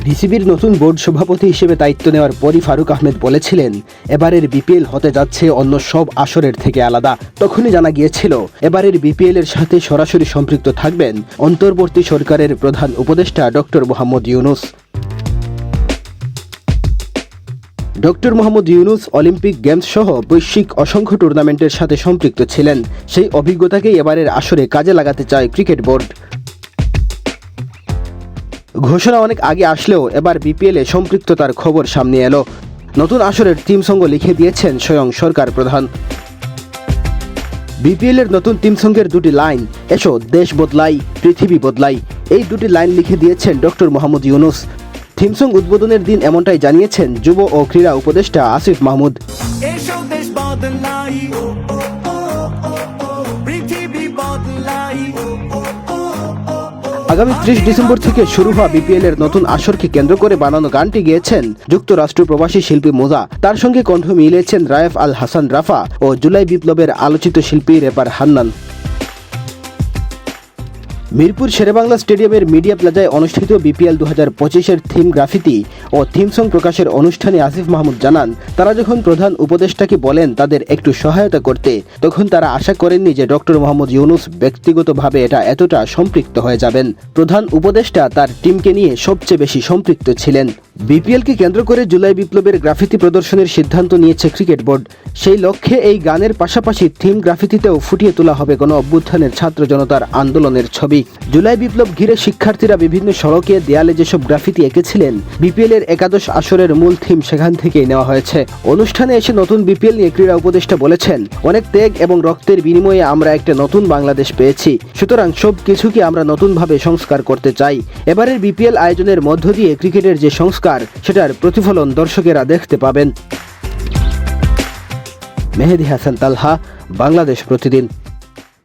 বিসিবির নতুন বোর্ড সভাপতি হিসেবে দায়িত্ব নেওয়ার পরই ফারুক আহমেদ বলেছিলেন, এবারের বিপিএল হতে যাচ্ছে অন্য সব আসরের থেকে আলাদা। তখনই জানা গিয়েছিল এবারের বিপিএল এর সাথে সরাসরি সম্পৃক্ত থাকবেন অন্তর্বর্তী সরকারের প্রধান উপদেষ্টা doctor Mohammad Yunus. Doctor Mohammad Yunus Olympic games সহ বৈশ্বিক অসংখ্য টুর্নামেন্টের সাথে সম্পৃক্ত ছিলেন। সেই অভিজ্ঞতাকেই এবারের আসরে কাজে লাগাতে চায় ক্রিকেট বোর্ড। ঘোষণা অনেক আগে আসলেও এবার বিপিএলে সম্পৃক্ততার খবর সামনে এলো। নতুন আসরের টিম সঙ্গ লিখে দিয়েছেন স্বয়ং সরকার প্রধান। বিপিএল এর নতুন টিম সঙ্গের দুটি লাইন, এসো দেশ বদলাই পৃথিবী বদলাই, এই দুটি লাইন লিখে দিয়েছেন doctor Mohammad Yunus. Theme song উদ্বোধনের দিন এমনটাই জানিয়েছেন যুব ও ক্রীড়া উপদেষ্টা আসিফ মাহমুদ। আগামী 30 ডিসেম্বর থেকে শুরু হওয়া বিপিএল এর নতুন আসরকে কেন্দ্র করে বানানো গানটি গেয়েছেন যুক্তরাষ্ট্র প্রবাসী শিল্পী মোজা। তার সঙ্গে কণ্ঠ মিলিয়েছেন রায়েফ আল হাসান রাফা ও জুলাই বিপ্লবের আলোচিত শিল্পী রেপার হান্নান। মিরপুর শেরেবাংলা স্টেডিয়ামের মিডিয়া প্লাজায় অনুষ্ঠিত বিপিএল 2025-এর থিম গ্রাফিতি ও থিম সং প্রকাশের অনুষ্ঠানে আসিফ মাহমুদ জানান, তারা যখন প্রধান উপদেষ্টাকে বলেন তাদের একটু সহায়তা করতে, তখন তারা আশা করেননি যে ডক্টর মোহাম্মদ ইউনূস ব্যক্তিগতভাবে এতটা সম্পৃক্ত হয়ে যাবেন। প্রধান উপদেষ্টা তার টিমকে নিয়ে সবচেয়ে বেশি সম্পৃক্ত ছিলেন। বিপিএলকে কেন্দ্র করে জুলাই বিপ্লবের গ্রাফিতি প্রদর্শনের সিদ্ধান্ত নিয়েছে ক্রিকেট বোর্ড। সেই লক্ষ্যে এই গানের পাশাপাশি থিম গ্রাফিতিতেও ফুটিয়ে তোলা হবে গণ অভ্যুত্থানের ছাত্র জনতার আন্দোলনের ছবি। জুলাই বিপ্লব ঘিরে শিক্ষার্থীরা বিভিন্ন সড়কে দেয়ালে যেসব গ্রাফিতি এঁকেছিলেন, বিপিএল এর একাদশ আসরের মূল থিম সেখান থেকেই নেওয়া হয়েছে। অনুষ্ঠানে এসে নতুন বিপিএল নিয়ে ক্রীড়া উপদেষ্টা বলেছেন, অনেক ত্যাগ এবং রক্তের বিনিময়ে আমরা একটা নতুন বাংলাদেশ পেয়েছি, সুতরাং সব কিছুকে আমরা নতুনভাবে সংস্কার করতে চাই। এবারের বিপিএল আয়োজনের মধ্য দিয়ে ক্রিকেটের যে সংস্কার, সেটার প্রতিফলন দর্শকেরা দেখতে পাবেন। মেহেদী হাসান তালহা, বাংলাদেশ প্রতিদিন।